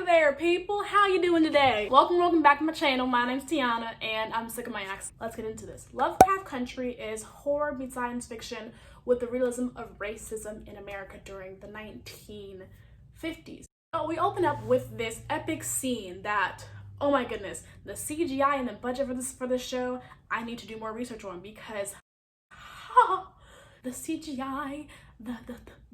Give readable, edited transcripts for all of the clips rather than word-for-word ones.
there, people. How you doing today? Welcome back to my channel. My name's Tiana, and I'm sick of my accent. Let's get into this. Lovecraft Country is horror meets science fiction with the realism of racism in America during the 1950s. So we open up with this epic scene that, oh my goodness, the CGI and the budget for this show, I need to do more research on because the CGI, the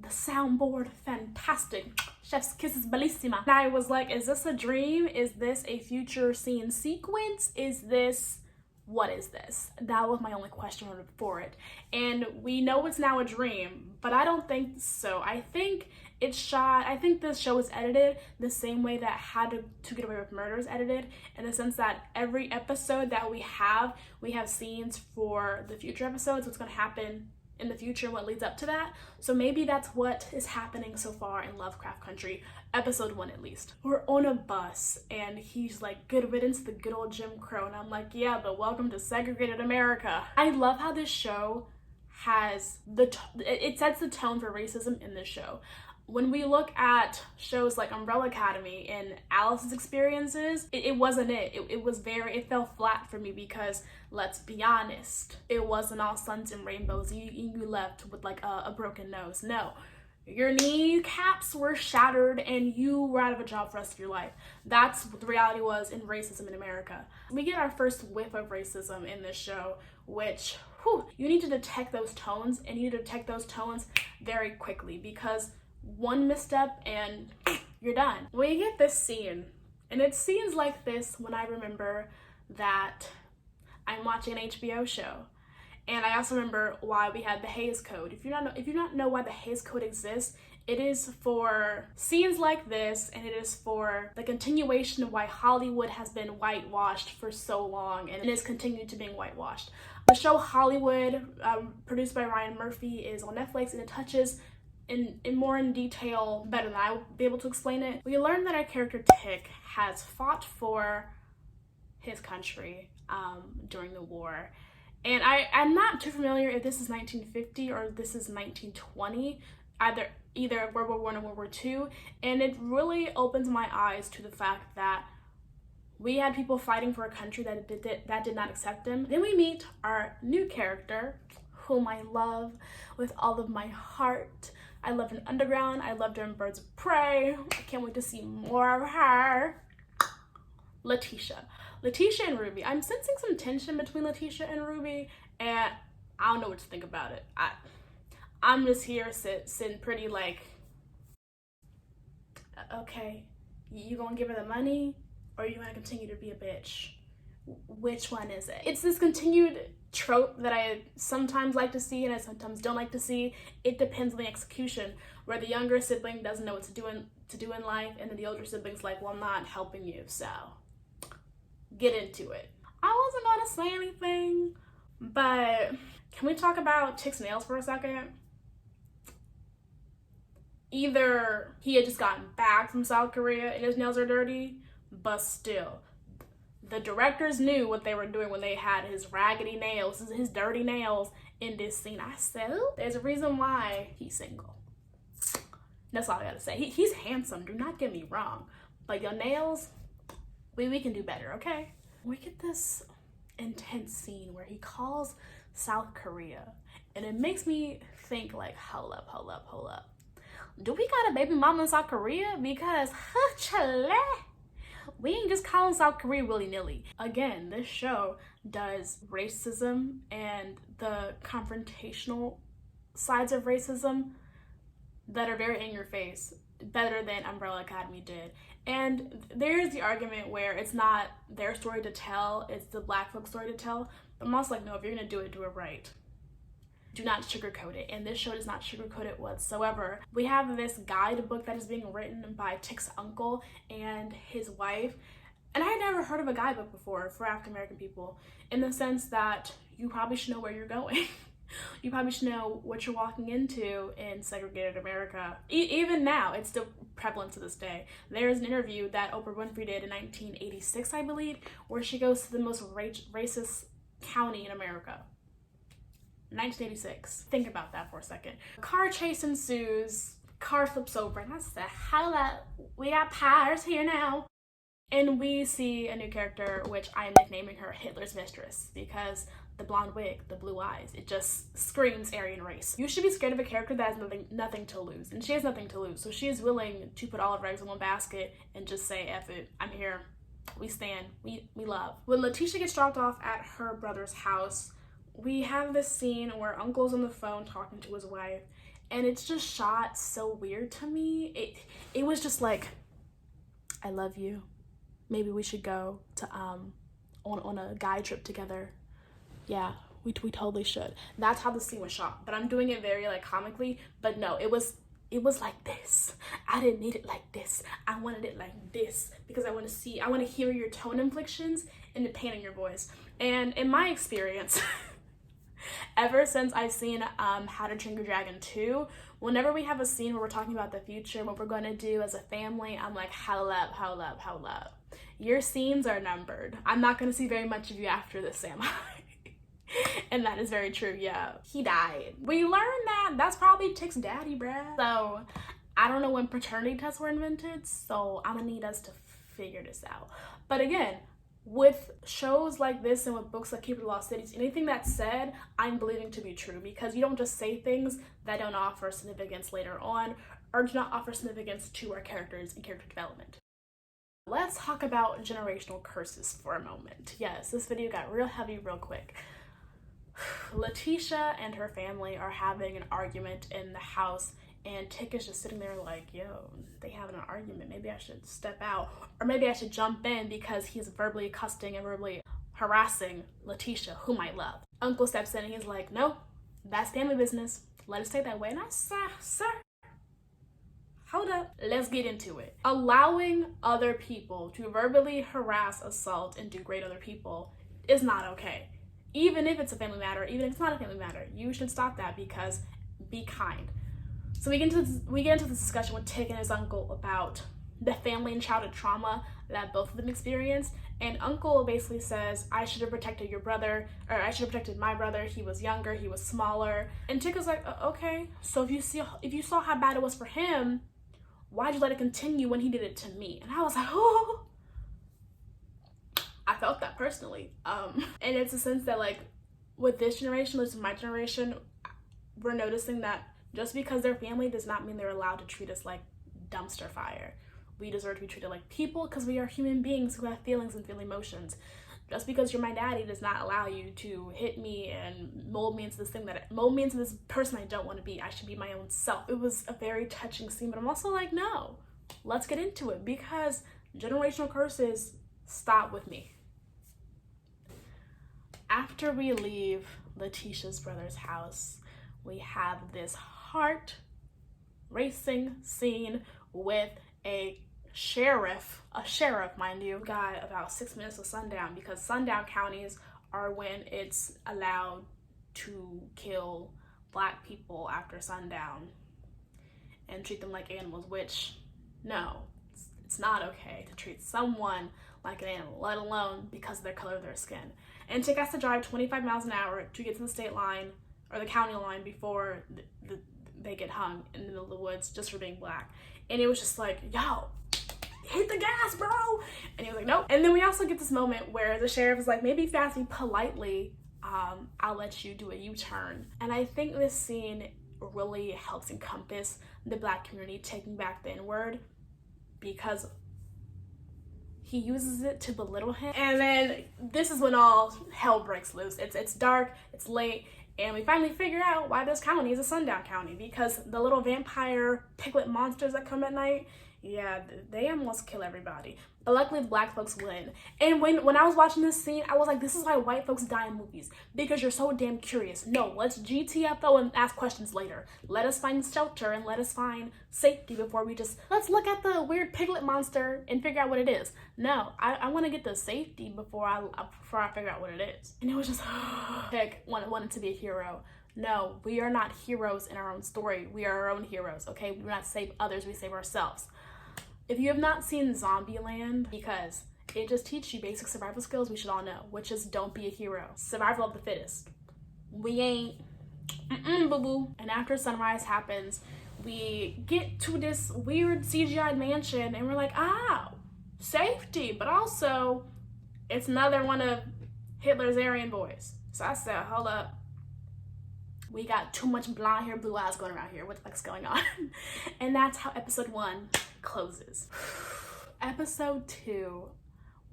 soundboard, fantastic. Chef's kiss is bellissima. And I was like, is this a dream? Is this a future scene sequence? What is this? That was my only question for it. And we know it's now a dream, but I don't think so. I think this show is edited the same way that How to Get Away with Murder is edited, in the sense that every episode that we have scenes for the future episodes, what's gonna happen in the future and what leads up to that. So maybe that's what is happening so far in Lovecraft Country, episode 1 at least. We're on a bus and he's like, good riddance to the good old Jim Crow. And I'm like, yeah, but welcome to segregated America. I love how this show has it sets the tone for racism in this show. When we look at shows like Umbrella Academy and Alice's experiences, it wasn't it. It fell flat for me because, let's be honest, it wasn't all suns and rainbows. You left with like a broken nose. No, your kneecaps were shattered and you were out of a job for the rest of your life. That's what the reality was in racism in America. We get our first whiff of racism in this show, which, you need to detect those tones, and you need to detect those tones very quickly, because one misstep and you're done. We get this scene, and it's scenes like this when I remember that I'm watching an HBO show. And I also remember why we had the Hays Code. If you not know why the Hays Code exists, it is for scenes like this, and it is for the continuation of why Hollywood has been whitewashed for so long, and it is continued to being whitewashed. The show Hollywood, produced by Ryan Murphy, is on Netflix, and it touches in more in detail, better than I will be able to explain it. We learn that our character Tick has fought for his country during the war. And I'm not too familiar if this is 1950 or this is 1920, either World War I or World War II. And it really opens my eyes to the fact that we had people fighting for a country that did not accept them. Then we meet our new character, whom I love with all of my heart. I loved her in Underground. I loved her in Birds of Prey. I can't wait to see more of her. Letitia and Ruby. I'm sensing some tension between Letitia and Ruby, and I don't know what to think about it. I'm just here sitting pretty like, okay, you gonna give her the money, or you gonna continue to be a bitch? Which one is it? It's this continued trope that I sometimes like to see and I sometimes don't like to see. It depends on the execution, where the younger sibling doesn't know what to do in life, and then the older sibling's like, well, I'm not helping you, so get into it. I wasn't gonna say anything, but can we talk about Tick's nails for a second? Either he had just gotten back from South Korea and his nails are dirty, but still, the directors knew what they were doing when they had his raggedy nails, his dirty nails in this scene. I said, there's a reason why he's single. That's all I gotta say. He's handsome, do not get me wrong, but your nails, we can do better, okay? We get this intense scene where he calls South Korea, and it makes me think like, hold up. Do we got a baby mama in South Korea? Because, we ain't just calling South Korea willy-nilly. Again, this show does racism and the confrontational sides of racism that are very in your face better than Umbrella Academy did. And there's the argument where it's not their story to tell, it's the black folks' story to tell. But I'm also like, no, if you're gonna do it right. Do not sugarcoat it, and this show does not sugarcoat it whatsoever. We have this guidebook that is being written by Tick's uncle and his wife, and I had never heard of a guidebook before for African American people, in the sense that you probably should know where you're going. You probably should know what you're walking into in segregated America. Even now, it's still prevalent to this day. There's an interview that Oprah Winfrey did in 1986, I believe, where she goes to the most racist county in America. 1986. Think about that for a second. Car chase ensues. car flips over and I said, hold up, we got Pyres here now. And we see a new character, which I am nicknaming her Hitler's Mistress, because the blonde wig, the blue eyes, it just screams Aryan race. You should be scared of a character that has nothing to lose, and she has nothing to lose. So she is willing to put all of her eggs in one basket and just say, F it, I'm here, we stand, we love. When Letitia gets dropped off at her brother's house, we have this scene where Uncle's on the phone talking to his wife, and it's just shot so weird to me. It was just like, I love you. Maybe we should go to on a guy trip together. Yeah, we totally should. That's how the scene was shot. But I'm doing it very like comically. But no, it was like this. I didn't need it like this. I wanted it like this because I want to hear your tone inflections and the pain in your voice. And in my experience, ever since I've seen How to Train Your Dragon 2, whenever we have a scene where we're talking about the future, what we're going to do as a family, I'm like, hold up. Your scenes are numbered. I'm not going to see very much of you after this, am I? And that is very true, yeah. He died. We learned that that's probably Chick's daddy, bruh. So, I don't know when paternity tests were invented, so I'm gonna need us to figure this out. But again, with shows like this and with books like Keeper of the Lost Cities, anything that's said, I'm believing to be true, because you don't just say things that don't offer significance later on, or do not offer significance to our characters and character development. Let's talk about generational curses for a moment. Yes, this video got real heavy real quick. Letitia and her family are having an argument in the house, and Tick is just sitting there like, yo, they having an argument. Maybe I should step out, or maybe I should jump in because he's verbally accosting and verbally harassing Letitia, whom I love. Uncle steps in and he's like, no, that's family business. Let us take that way. And I said, sir, hold up, let's get into it. Allowing other people to verbally harass, assault, and degrade other people is not okay. Even if it's a family matter, even if it's not a family matter, you should stop that, because be kind. So we get into this discussion with Tick and his uncle about the family and childhood trauma that both of them experienced. And Uncle basically says, I should have protected your brother, or I should have protected my brother. He was younger, he was smaller. And Tick is like, okay, so if you saw how bad it was for him, why'd you let it continue when he did it to me? And I was like, oh, I felt that personally. And it's a sense that, like, with this generation, this is my generation, we're noticing that just because they're family does not mean they're allowed to treat us like dumpster fire. We deserve to be treated like people because we are human beings who have feelings and feel emotions. Just because you're my daddy does not allow you to hit me and mold me into this person I don't want to be. I should be my own self. It was a very touching scene, but I'm also like, no, let's get into it, because generational curses stop with me. After we leave Letitia's brother's house, we have this heart-racing scene with a sheriff, mind you. Got about 6 minutes of sundown, because sundown counties are when it's allowed to kill Black people after sundown and treat them like animals, which, no, it's not okay to treat someone like an animal, let alone because of the color of their skin. And Tick has to drive 25 miles an hour to get to the state line or the county line before they get hung in the middle of the woods just for being Black. And it was just like, yo, hit the gas, bro. And he was like, nope. And then we also get this moment where the sheriff is like, maybe if you ask me politely, I'll let you do a U-turn. And I think this scene really helps encompass the Black community taking back the N-word, because he uses it to belittle him. And then this is when all hell breaks loose. It's dark, it's late, and we finally figure out why this county is a sundown county, because the little vampire piglet monsters that come at night, yeah, they almost kill everybody. But luckily the Black folks win. And when I was watching this scene, I was like, this is why white folks die in movies, because you're so damn curious. No, let's GTFO and ask questions later. Let us find shelter and let us find safety before we just, let's look at the weird piglet monster and figure out what it is. No, I want to get the safety before I figure out what it is. And it was just, Tick wanted to be a hero. No, we are not heroes in our own story. We are our own heroes, okay? We do not save others, we save ourselves. If you have not seen Zombieland, because it just teaches you basic survival skills we should all know, which is don't be a hero. Survival of the fittest. We ain't, boo-boo. And after sunrise happens, we get to this weird CGI mansion and we're like, ah, safety, but also it's another one of Hitler's Aryan boys. So I said, hold up. We got too much blonde hair, blue eyes going around here. What the fuck's going on? And that's how episode 1 closes. Episode 2,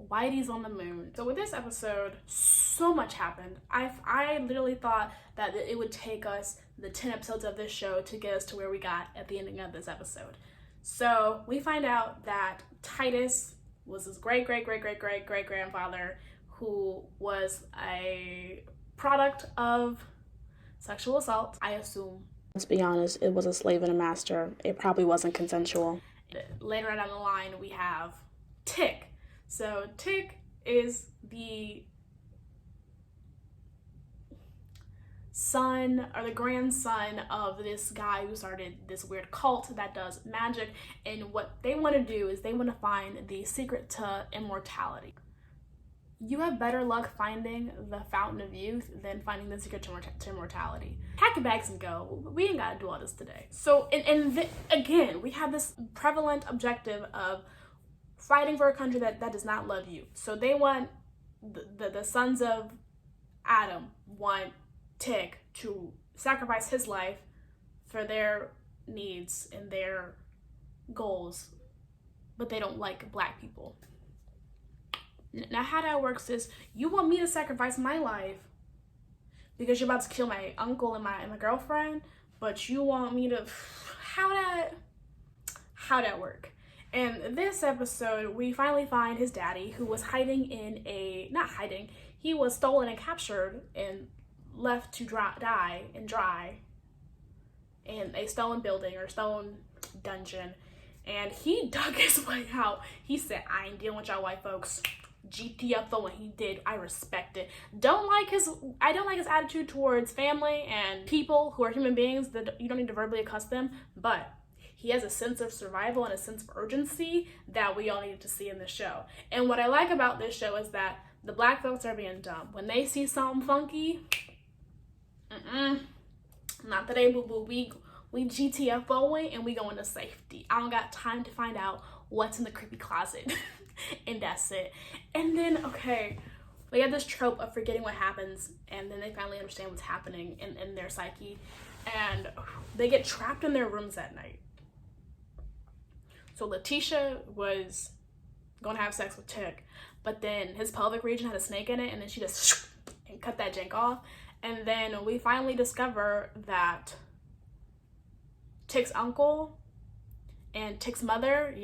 Whitey's on the moon. So with this episode, so much happened. I literally thought that it would take us the 10 episodes of this show to get us to where we got at the ending of this episode. So we find out that Titus was his great-great-great-great-great-great-grandfather, who was a product of sexual assault, I assume. Let's be honest, it was a slave and a master. It probably wasn't consensual. Later on down the line, we have Tick. So Tick is the son or the grandson of this guy who started this weird cult that does magic, and what they want to do is they want to find the secret to immortality. You have better luck finding the fountain of youth than finding the secret to immortality. Pack your bags and go. We ain't gotta do all this today. So, again, we have this prevalent objective of fighting for a country that does not love you. So they want, the sons of Adam want Tick to sacrifice his life for their needs and their goals, but they don't like black people. Now how that works is, you want me to sacrifice my life because you're about to kill my uncle and my girlfriend, but you want me to, how that work? And this episode, we finally find his daddy, who was hiding in he was stolen and captured and left to die in a stone building or stone dungeon. And he dug his way out. He said, I ain't dealing with y'all white folks. GTFO, when he did, I respect it. I don't like his attitude towards family and people who are human beings that you don't need to verbally accustom them, but he has a sense of survival and a sense of urgency that we all needed to see in this show. And what I like about this show is that the black folks are being dumb. When they see something funky, not today, boo-boo. We GTFOing and we go into safety. I don't got time to find out what's in the creepy closet. And that's it. And then, okay, we have this trope of forgetting what happens, and then they finally understand what's happening in their psyche, and they get trapped in their rooms at night. So Letitia was going to have sex with Tick, but then his pelvic region had a snake in it, and then she just and cut that jank off. And then we finally discover that Tick's uncle and Tick's mother,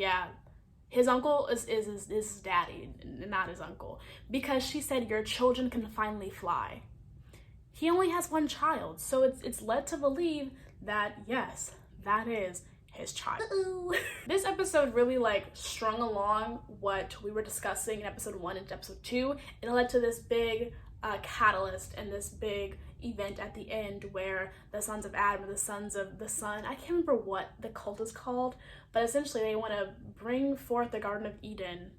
his uncle is his daddy, not his uncle, because she said your children can finally fly. He only has one child, so it's led to believe that yes, that is his child. This episode really strung along what we were discussing in episode 1 and episode 2. It led to this big catalyst and this big event at the end where the sons of Adam and the sons of the sun, I can't remember what the cult is called, but essentially they want to bring forth the Garden of Eden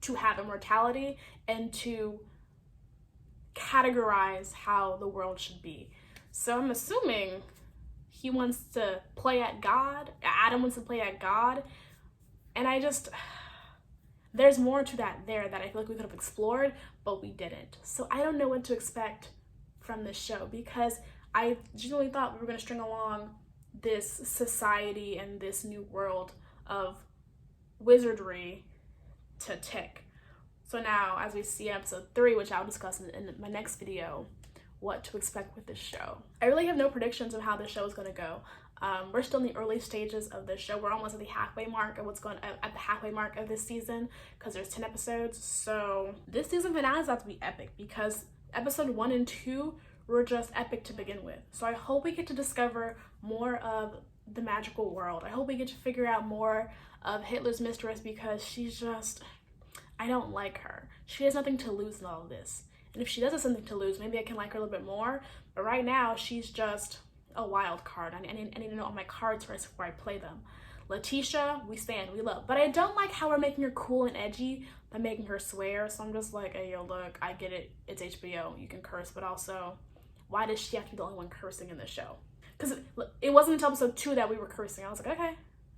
to have immortality and to categorize how the world should be. So I'm assuming he wants to play at God, Adam wants to play at God, and there's more to that there that I feel like we could have explored, but we didn't. So I don't know what to expect from this show, because I genuinely thought we were going to string along this society and this new world of wizardry to Tick. So now, as we see in episode 3, which I'll discuss in my next video, what to expect with this show. I really have no predictions of how this show is going to go. We're still in the early stages of this show. We're almost at the halfway mark of the halfway mark of this season, because there's 10 episodes. So this season finale is about to be epic, because episode 1 and 2 were just epic to begin with. So I hope we get to discover more of the magical world. I hope we get to figure out more of Hitler's mistress, because she's just, I don't like her. She has nothing to lose in all of this. And if she does have something to lose, maybe I can like her a little bit more. But right now, she's just a wild card. I need to know all my cards first before I play them. Letitia, we stand, we love. But I don't like how we're making her cool and edgy by making her swear. So I'm just like, hey, yo, look, I get it. It's HBO. You can curse, but also, why does she have to be the only one cursing in the show? because it wasn't until episode 2 that we were cursing. I was like,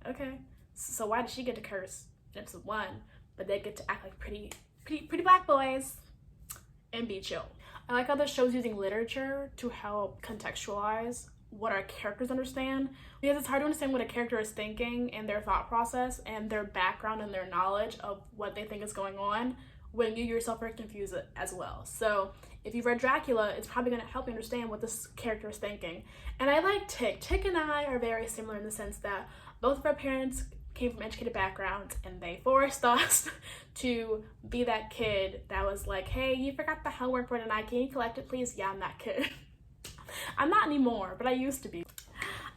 okay. So why did she get to curse in episode 1, but they get to act like pretty black boys and be chill? I like how the show's using literature to help contextualize what our characters understand, because it's hard to understand what a character is thinking and their thought process and their background and their knowledge of what they think is going on when you yourself are confused as well. So if you've read Dracula, it's probably going to help you understand what this character is thinking. And I like Tick. Tick and I are very similar in the sense that both of our parents came from educated backgrounds and they forced us to be that kid that was like, hey, you forgot the homework for tonight, can you collect it please? Yeah, I'm that kid. I'm not anymore, but I used to be.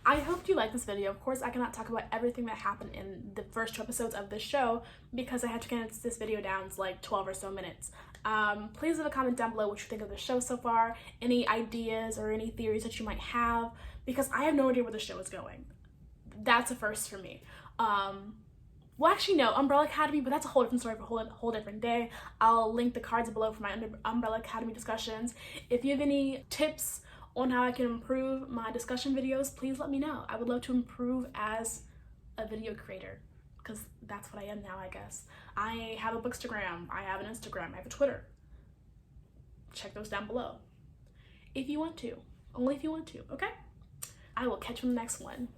I hope you like this video. Of course, I cannot talk about everything that happened in the first 2 episodes of this show because I had to condense this video down to like 12 or so minutes. Please leave a comment down below what you think of the show so far, any ideas or any theories that you might have, because I have no idea where the show is going. That's a first for me. Well, actually, no, Umbrella Academy, but that's a whole different story for a whole different day. I'll link the cards below for my Umbrella Academy discussions. If you have any tips on how I can improve my discussion videos, please let me know. I would love to improve as a video creator, because that's what I am now, I guess. I have a Bookstagram, I have an Instagram, I have a Twitter. Check those down below. If you want to. Only if you want to, okay? I will catch you in the next one.